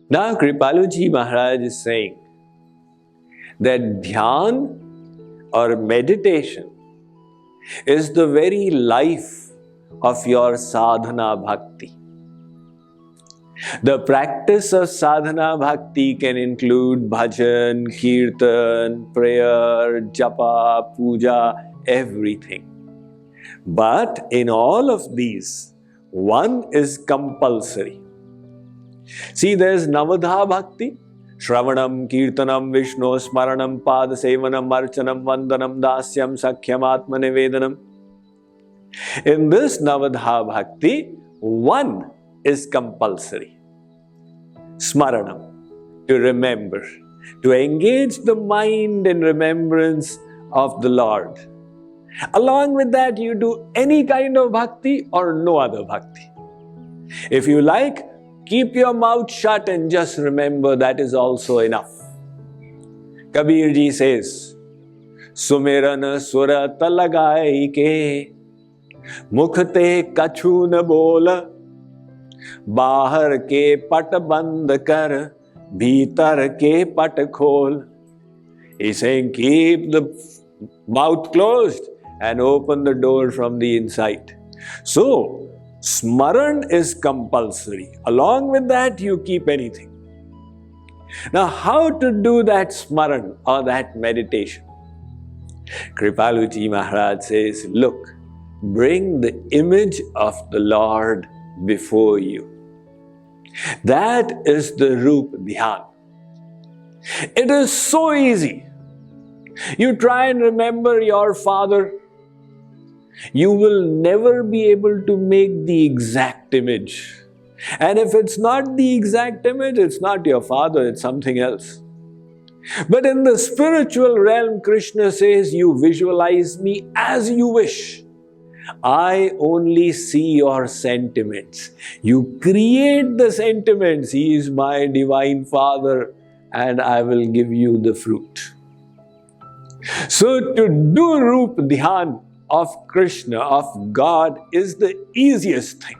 Now Kripaluji Maharaj is saying that dhyan or meditation is the very life of your sadhana bhakti. The practice of sadhana bhakti can include bhajan, kirtan, prayer, japa, puja, everything. But in all of these, one is compulsory. See, there's Navadha Bhakti, Shravanam, Kirtanam, Vishnu, Smaranam, Padasevanam, Archanam, Vandanam, Dasyam, Sakhyam, Atmanevedanam. In this Navadha Bhakti, one is compulsory. Smaranam, to remember, to engage the mind in remembrance of the Lord. Along with that, you do any kind of bhakti or no other bhakti. If you like, keep your mouth shut and just remember, that is also enough. Kabir ji says, Sumiran surat lagai ke, mukhte kachu na bola, bahar ke pat band kar, bhitar ke pat khol. He's saying, keep the mouth closed and open the door from the inside. So, Smaran is compulsory. Along with that, you keep anything. Now, how to do that Smaran or that meditation? Kripaluji Maharaj says, look, bring the image of the Lord before you. That is the Roop Dhyan. It is so easy. You try and remember your father. You will never be able to make the exact image. And if it's not the exact image, it's not your father, it's something else. But in the spiritual realm, Krishna says, you visualize me as you wish. I only see your sentiments. You create the sentiments. He is my divine father and I will give you the fruit. So to do Roop Dhyan of Krishna, of God, is the easiest thing.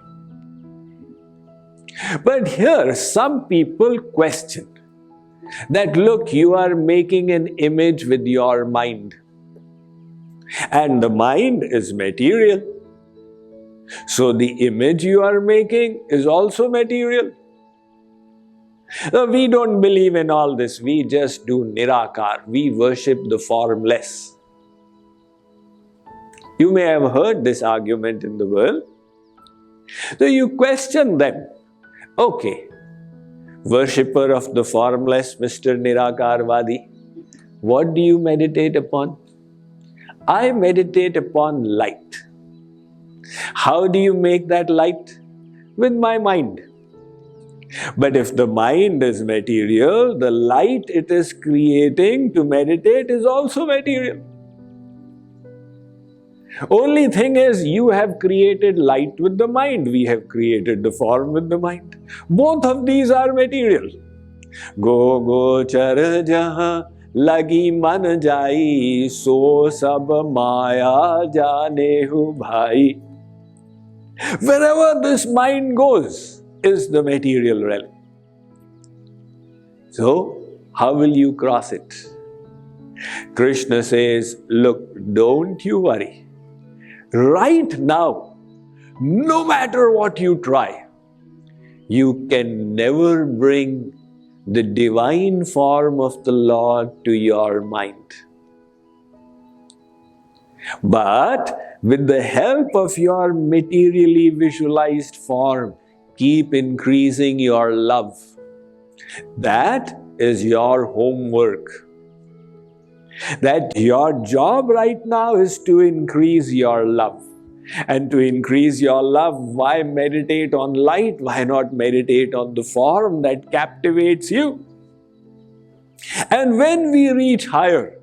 But here some people question that, look, you are making an image with your mind. And the mind is material. So the image you are making is also material. No, we don't believe in all this. We just do Nirakar. We worship the formless. You may have heard this argument in the world. So you question them. Okay, worshipper of the formless, Mr. Nirakarvadi, what do you meditate upon? I meditate upon light. How do you make that light? With my mind. But if the mind is material, the light it is creating to meditate is also material. Only thing is, you have created light with the mind. We have created the form with the mind. Both of these are material. Go go char jaha lagi man jai, so sab maya jane hu bhai. Wherever this mind goes is the material realm. So, how will you cross it? Krishna says, look, don't you worry. Right now, no matter what you try, you can never bring the divine form of the Lord to your mind. But with the help of your materially visualized form, keep increasing your love. That is your homework. That your job right now is to increase your love. And to increase your love, why meditate on light? Why not meditate on the form that captivates you? And when we reach higher,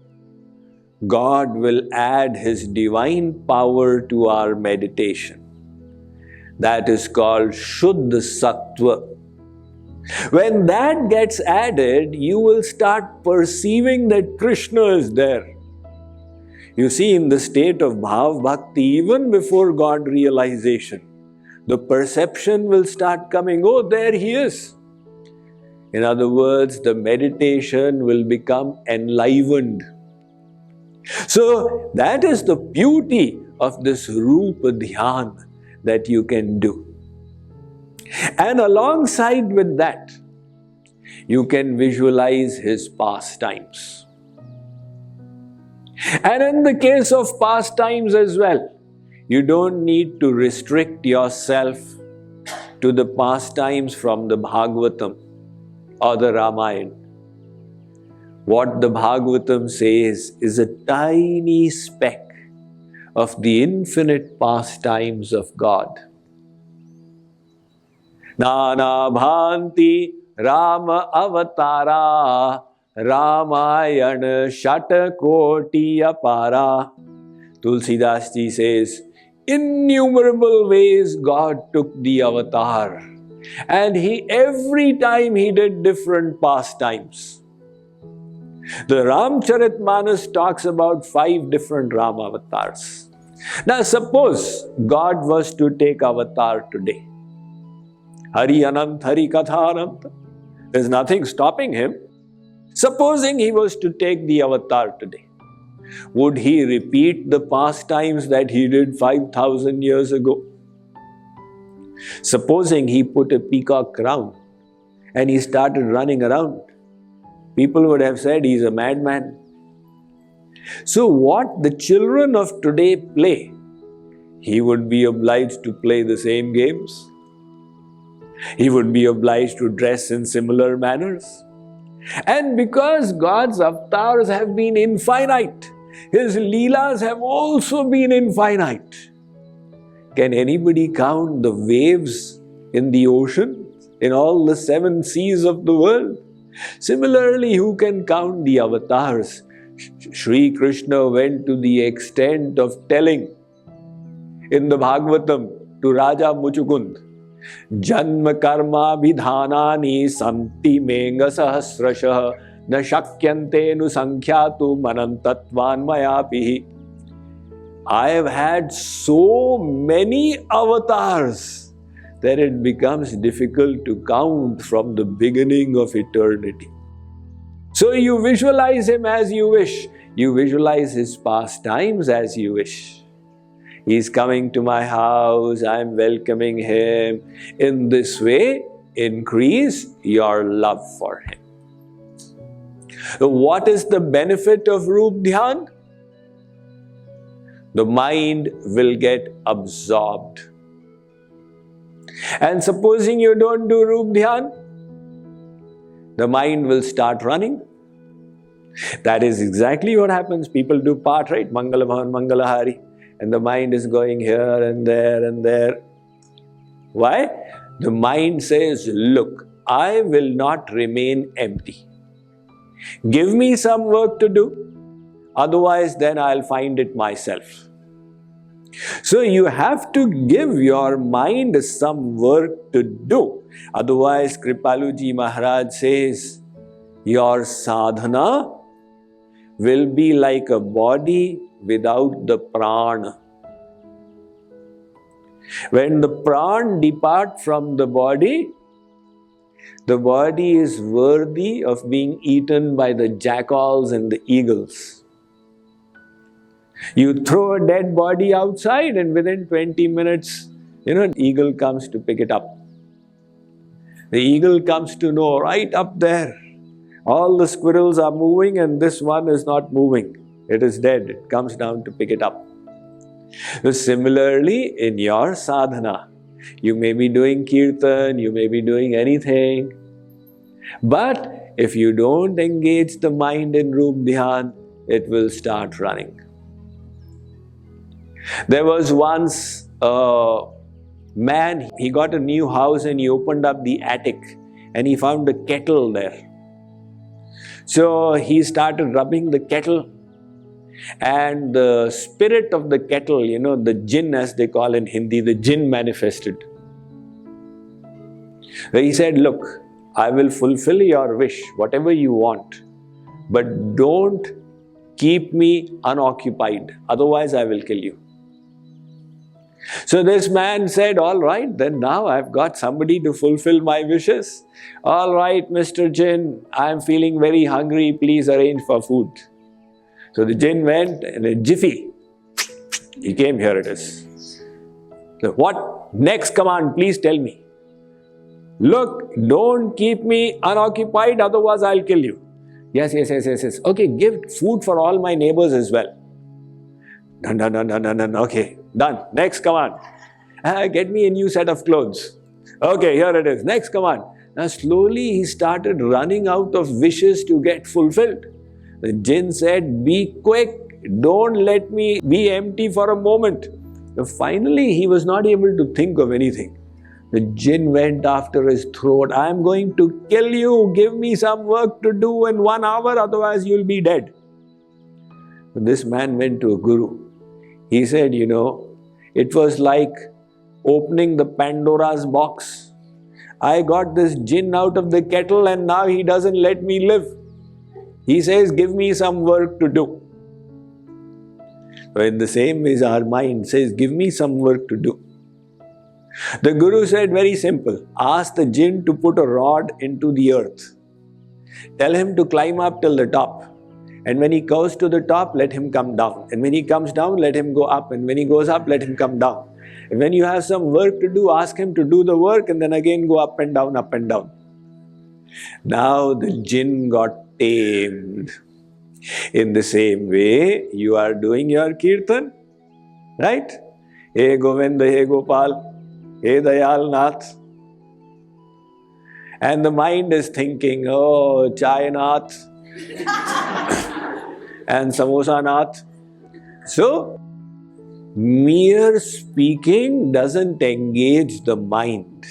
God will add His divine power to our meditation. That is called Shuddha Sattva. When that gets added, you will start perceiving that Krishna is there. You see, in the state of Bhav Bhakti, even before God realization, the perception will start coming, oh, there He is. In other words, the meditation will become enlivened. So that is the beauty of this Rupa Dhyan that you can do. And alongside with that, you can visualize his pastimes. And in the case of pastimes as well, you don't need to restrict yourself to the pastimes from the Bhagavatam or the Ramayana. What the Bhagavatam says is a tiny speck of the infinite pastimes of God. Nana bhanti Rama avatara Ramayana shatakoti apara. Tulsidas ji says, innumerable ways God took the avatar, and every time he did different pastimes. The Ramcharitmanas talks about 5 different Ram avatars. Now suppose God was to take avatar today. Hari Anant, Hari Katha Anant. There's nothing stopping him. Supposing he was to take the avatar today, would he repeat the pastimes that he did 5,000 years ago? Supposing he put a peacock crown and he started running around, people would have said he's a madman. So what the children of today play, he would be obliged to play the same games. He would be obliged to dress in similar manners. And because God's avatars have been infinite, his leelas have also been infinite. Can anybody count the waves in the ocean, in all the 7 seas of the world? Similarly, who can count the avatars? Sri Krishna went to the extent of telling in the Bhagavatam to Raja Muchukund, Janma karma vidhanani santi menga sahasrashah na shakyante nu sankhyatu manantatvan mayapihi. I have had so many avatars that it becomes difficult to count from the beginning of eternity. So you visualize him as you wish. You visualize his pastimes as you wish. He's coming to my house, I'm welcoming him. In this way, increase your love for him. What is the benefit of Rup Dhyan? The mind will get absorbed. And supposing you don't do Rup Dhyan, the mind will start running. That is exactly what happens. People do part, right? Mangala Bhavan, Mangala Hari. And the mind is going here and there and there. Why? The mind says, look, I will not remain empty. Give me some work to do. Otherwise, then I'll find it myself. So you have to give your mind some work to do. Otherwise, Kripaluji Maharaj says, your sadhana will be like a body without the prana. When the prana depart from the body is worthy of being eaten by the jackals and the eagles. You throw a dead body outside and within 20 minutes, an eagle comes to pick it up. The eagle comes to know right up there, all the squirrels are moving and this one is not moving. It is dead. It comes down to pick it up. So similarly, in your sadhana, you may be doing kirtan, you may be doing anything. But if you don't engage the mind in Rup Dhyan, it will start running. There was once a man, he got a new house and he opened up the attic and he found a kettle there. So he started rubbing the kettle. And the spirit of the kettle, the jinn as they call in Hindi, the jinn manifested. He said, look, I will fulfill your wish, whatever you want, but don't keep me unoccupied, otherwise I will kill you. So this man said, all right, then now I've got somebody to fulfill my wishes. All right, Mr. Jinn, I'm feeling very hungry, please arrange for food. So the Jinn went in a jiffy. He came, here it is. So what next command, please tell me. Look, don't keep me unoccupied, otherwise I'll kill you. Yes. Okay, give food for all my neighbors as well. Done. Okay, done. Next command. Get me a new set of clothes. Okay, here it is. Next command. Now slowly he started running out of wishes to get fulfilled. The Jinn said, be quick. Don't let me be empty for a moment. Now, finally, he was not able to think of anything. The Jinn went after his throat. I am going to kill you. Give me some work to do in 1 hour, otherwise you'll be dead. This man went to a guru. He said, it was like opening the Pandora's box. I got this Jinn out of the kettle and now he doesn't let me live. He says, give me some work to do. So in the same way, our mind says, give me some work to do. The Guru said, very simple, ask the Jinn to put a rod into the earth. Tell him to climb up till the top. And when he goes to the top, let him come down. And when he comes down, let him go up. And when he goes up, let him come down. And when you have some work to do, ask him to do the work and then again go up and down, up and down. Now the Jinn got tamed. In the same way, you are doing your kirtan, right? Hey Govinda, hey Gopal, hey Dayal Nath. And the mind is thinking, oh, Chai Nath and Samosa Nath. So, mere speaking doesn't engage the mind.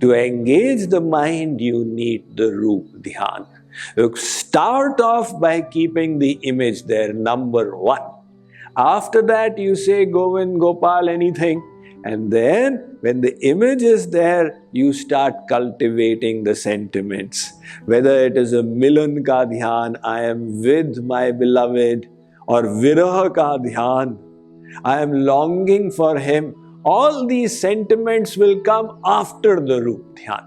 To engage the mind, you need the Roop Dhyan. You start off by keeping the image there, number 1. After that, you say Govind, Gopal, anything. And then, when the image is there, you start cultivating the sentiments. Whether it is a Milan ka dhyan, I am with my beloved, or Viraha ka dhyan, I am longing for him. All these sentiments will come after the Roop Dhyan.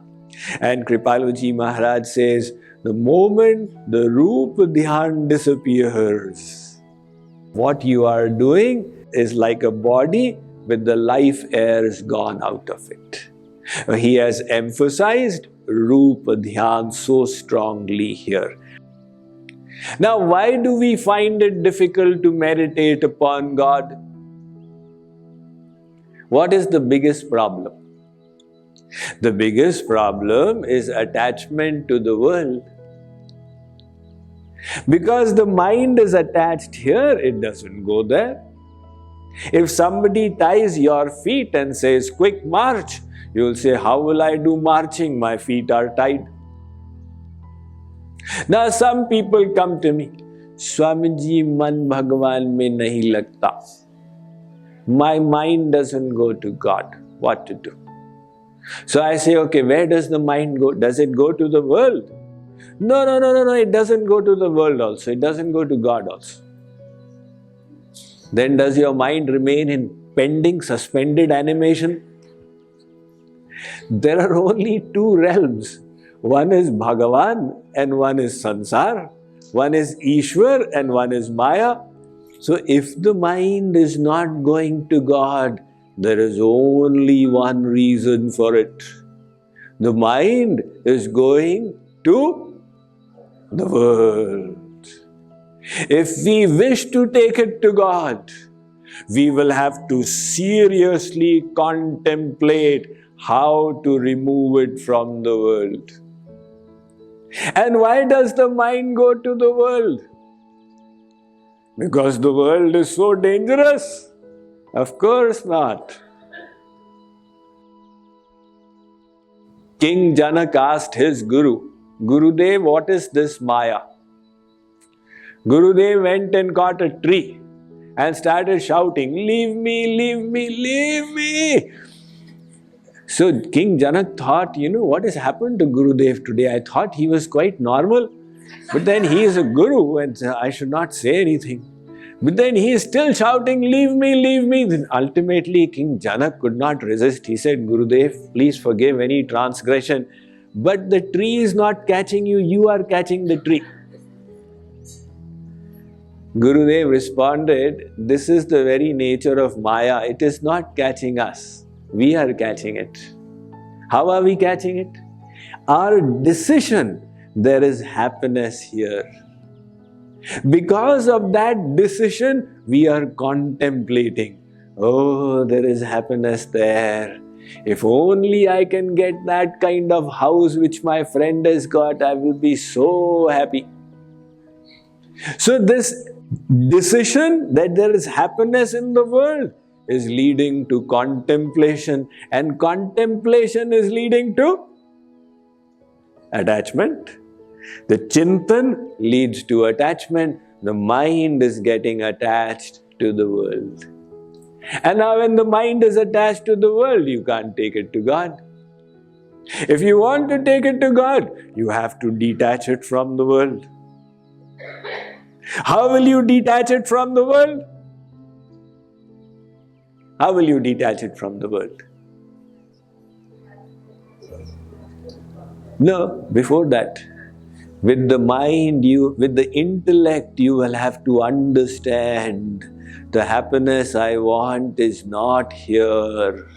And Kripaluji Maharaj says, the moment the Roop Dhyan disappears, what you are doing is like a body with the life airs gone out of it. He has emphasized Roop Dhyan so strongly here. Now, why do we find it difficult to meditate upon God? What is the biggest problem? The biggest problem is attachment to the world. Because the mind is attached here, it doesn't go there. If somebody ties your feet and says, quick march, you will say, how will I do marching? My feet are tied. Now some people come to me, Swamiji, man Bhagwan mein nahi lagta. My mind doesn't go to God. What to do? So I say, okay, where does the mind go? Does it go to the world? No, it doesn't go to the world also. It doesn't go to God also. Then does your mind remain in pending, suspended animation? There are only 2 realms. One is Bhagavan and one is Sansar. One is Ishwar and one is Maya. So if the mind is not going to God, there is only one reason for it. The mind is going to the world. If we wish to take it to God, we will have to seriously contemplate how to remove it from the world. And why does the mind go to the world? Because the world is so dangerous? Of course not. King Janak asked his Guru, Gurudev, what is this Maya? Gurudev went and caught a tree and started shouting, leave me, leave me, leave me. So King Janak thought, what has happened to Gurudev today? I thought he was quite normal. But then he is a Guru and I should not say anything. But then he is still shouting, leave me, leave me. Then ultimately, King Janak could not resist. He said, Gurudev, please forgive any transgression. But the tree is not catching you, you are catching the tree. Gurudev responded, this is the very nature of Maya. It is not catching us. We are catching it. How are we catching it? Our decision, there is happiness here. Because of that decision, we are contemplating. Oh, there is happiness there. If only I can get that kind of house which my friend has got, I will be so happy. So this decision that there is happiness in the world is leading to contemplation, and contemplation is leading to attachment. The chintan leads to attachment. The mind is getting attached to the world. And now when the mind is attached to the world, you can't take it to God. If you want to take it to God, you have to detach it from the world. How will you detach it from the world? How will you detach it from the world? No, before that, with the mind, with the intellect, you will have to understand the happiness I want is not here.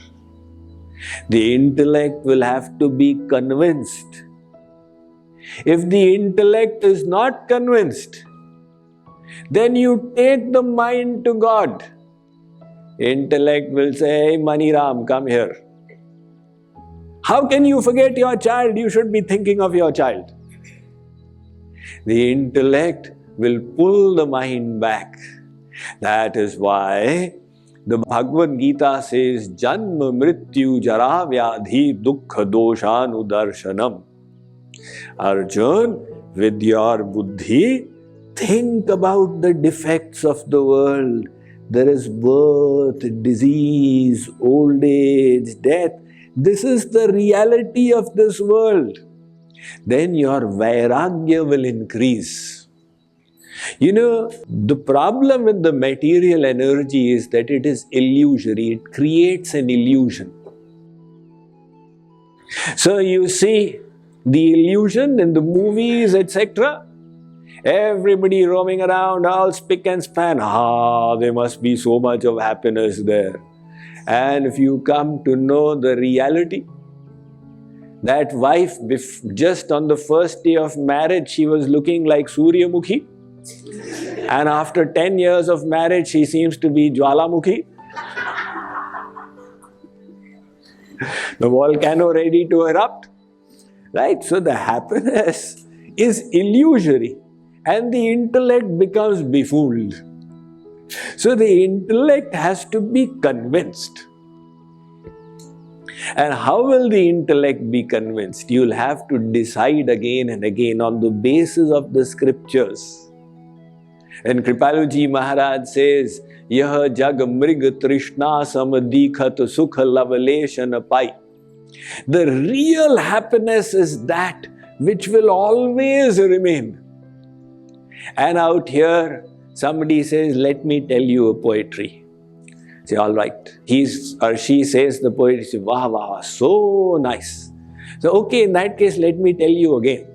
The intellect will have to be convinced. If the intellect is not convinced, then you take the mind to God. Intellect will say, hey, Maniram, come here. How can you forget your child? You should be thinking of your child. The intellect will pull the mind back. That is why the Bhagavad Gita says, Janma Mrityu Jara Vyadhi Dukkha Doshanudarshanam. Arjun, with your buddhi, think about the defects of the world. There is birth, disease, old age, death. This is the reality of this world. Then your vairagya will increase. You know, the problem with the material energy is that it is illusory. It creates an illusion. So you see the illusion in the movies, etc. Everybody roaming around, all spick and span. There must be so much of happiness there. And if you come to know the reality, that wife, just on the first day of marriage, she was looking like Suryamukhi. And after 10 years of marriage, she seems to be Jwalamukhi. The volcano ready to erupt. Right? So the happiness is illusory. And the intellect becomes befooled. So the intellect has to be convinced. And how will the intellect be convinced? You'll have to decide again and again on the basis of the scriptures. And Kripaluji Maharaj says, Yah jag mrig trishna samadikhat sukha lavaleshana pai. The real happiness is that which will always remain. And out here, somebody says, let me tell you a poetry. Say, all right. He or she says the poetry, say, wah, wah, wah, so nice. So, okay, in that case, let me tell you again.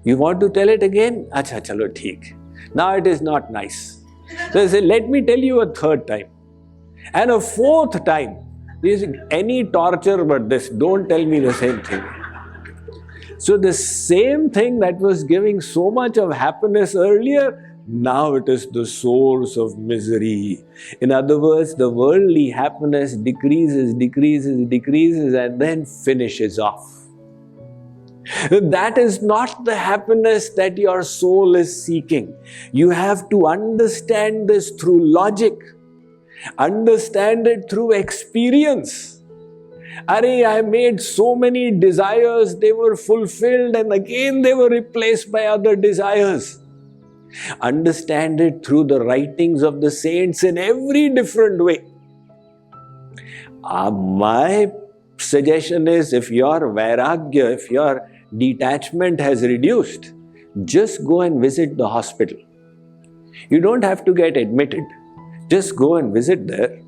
You want to tell it again? Acha, chalo, theek. Now it is not nice. So I say, let me tell you a third time. And a fourth time. There is any torture but this. Don't tell me the same thing. So the same thing that was giving so much of happiness earlier, now it is the source of misery. In other words, the worldly happiness decreases, decreases, decreases, and then finishes off. That is not the happiness that your soul is seeking. You have to understand this through logic. Understand it through experience. I made so many desires, they were fulfilled and again they were replaced by other desires. Understand it through the writings of the saints in every different way. My suggestion is, if your vairagya, if your detachment has reduced, just go and visit the hospital. You don't have to get admitted. Just go and visit there.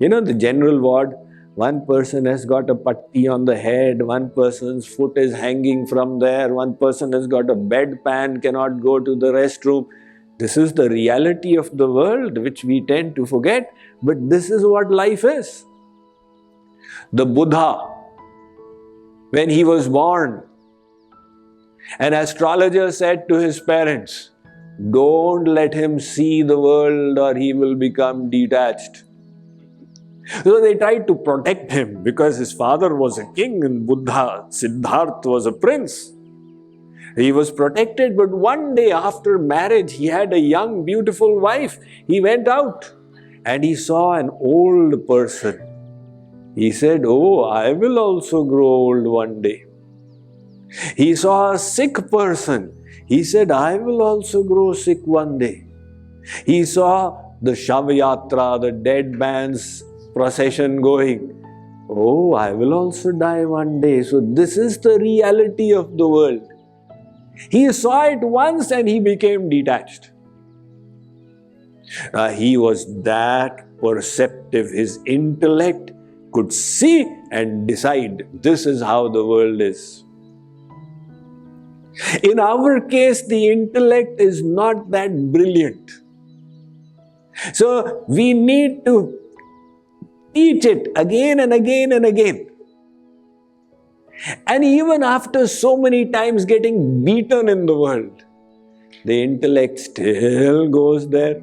You know, the general ward, one person has got a patti on the head, one person's foot is hanging from there, one person has got a bedpan, cannot go to the restroom. This is the reality of the world which we tend to forget, but this is what life is. The Buddha, when he was born, an astrologer said to his parents, "Don't let him see the world or he will become detached." So they tried to protect him because his father was a king and Buddha, Siddhartha, was a prince. He was protected, but one day after marriage, he had a young, beautiful wife. He went out and he saw an old person. He said, "Oh, I will also grow old one day." He saw a sick person. He said, "I will also grow sick one day." He saw the Shavayatra, the dead man's procession going. "Oh, I will also die one day." So this is the reality of the world. He saw it once and he became detached. He was that perceptive. His intellect could see and decide this is how the world is. In our case, the intellect is not that brilliant. So we need to teach it again and again and again. And even after so many times getting beaten in the world, the intellect still goes there.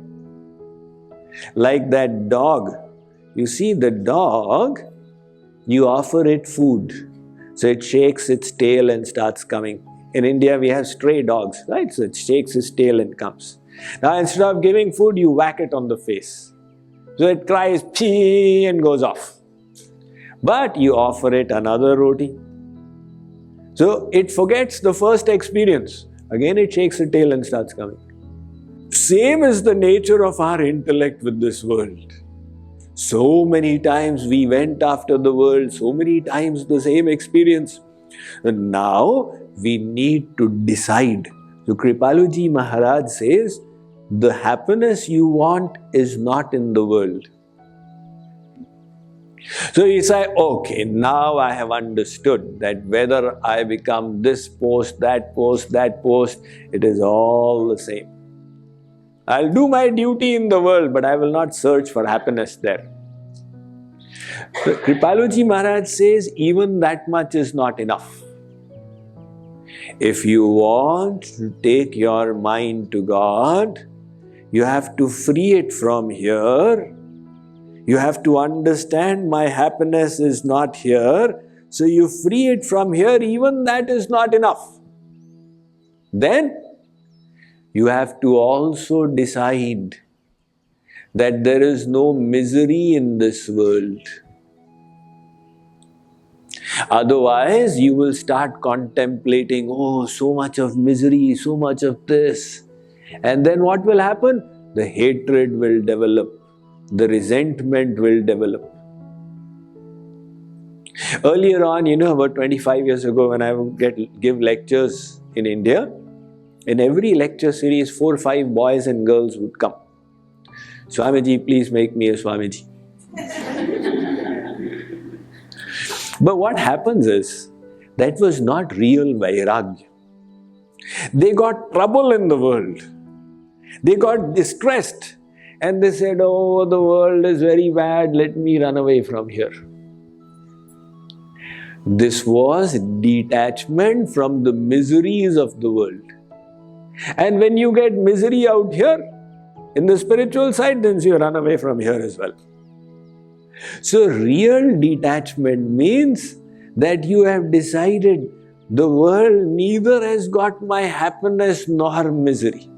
Like that dog. You see, the dog, you offer it food. So it shakes its tail and starts coming. In India, we have stray dogs, right? So it shakes its tail and comes. Now, instead of giving food, you whack it on the face. So it cries, "Pee," and goes off. But you offer it another roti. So it forgets the first experience. Again, it shakes the tail and starts coming. Same is the nature of our intellect with this world. So many times we went after the world, so many times the same experience. And now we need to decide. So Kripaluji Maharaj says, the happiness you want is not in the world. So you say, okay, now I have understood that whether I become this post, that post, that post, it is all the same. I'll do my duty in the world, but I will not search for happiness there. So Kripaluji Maharaj says, even that much is not enough. If you want to take your mind to God, you have to free it from here. You have to understand my happiness is not here. So you free it from here, even that is not enough. Then you have to also decide that there is no misery in this world. Otherwise, you will start contemplating, oh, so much of misery, so much of this. And then what will happen? The hatred will develop. The resentment will develop. Earlier on, about 25 years ago, when I would give lectures in India, in every lecture series, 4 or 5 boys and girls would come. Swamiji, please make me a Swamiji. But what happens is, that was not real Vairagya. They got trouble in the world. They got distressed. And they said, oh, the world is very bad, let me run away from here. This was detachment from the miseries of the world. And when you get misery out here, in the spiritual side, then you run away from here as well. So real detachment means that you have decided the world neither has got my happiness nor misery.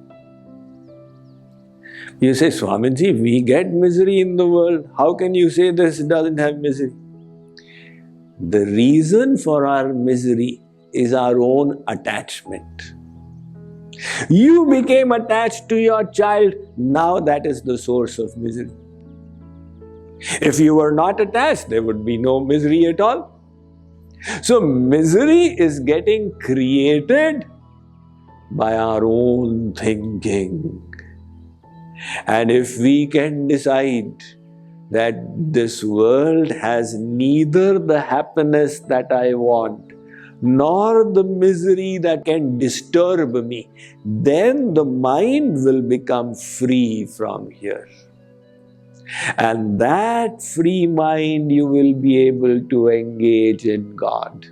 You say, Swamiji, we get misery in the world. How can you say this doesn't have misery? The reason for our misery is our own attachment. You became attached to your child, now that is the source of misery. If you were not attached, there would be no misery at all. So misery is getting created by our own thinking. And if we can decide that this world has neither the happiness that I want, nor the misery that can disturb me, then the mind will become free from here. And that free mind you will be able to engage in God.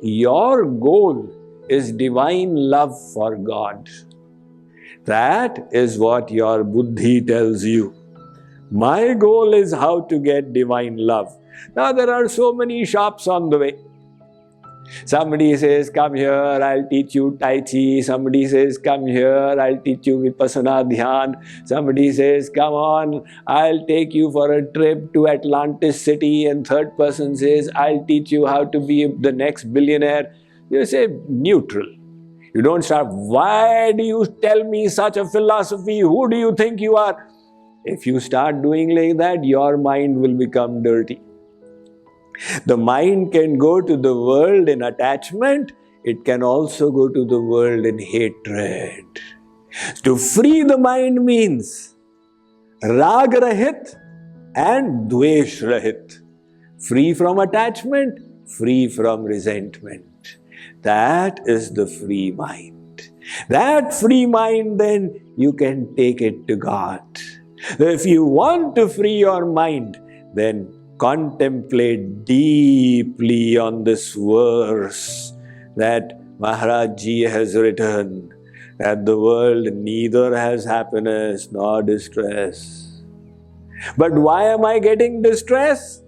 Your goal is divine love for God. That is what your buddhi tells you. My goal is how to get divine love. Now there are so many shops on the way. Somebody says, come here, I'll teach you Tai Chi. Somebody says, come here, I'll teach you Vipassana Dhyan. Somebody says, come on, I'll take you for a trip to Atlantis City. And third person says, I'll teach you how to be the next billionaire. You say, neutral. You don't start, why do you tell me such a philosophy? Who do you think you are? If you start doing like that, your mind will become dirty. The mind can go to the world in attachment, it can also go to the world in hatred. To free the mind means Rag Rahit and Dvesh Rahit. Free from attachment, free from resentment. That is the free mind. That free mind, then you can take it to God. If you want to free your mind, then contemplate deeply on this verse that Maharaj Ji has written, that the world neither has happiness nor distress. But why am I getting distress?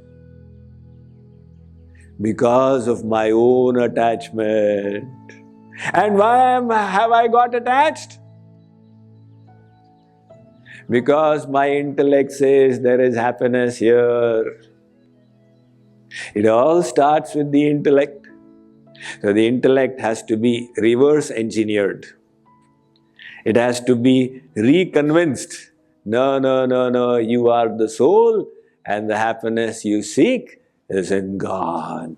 Because of my own attachment. And why have I got attached? Because my intellect says there is happiness here. It all starts with the intellect. So the intellect has to be reverse engineered. It has to be reconvinced. No, you are the soul and the happiness you seek is in God.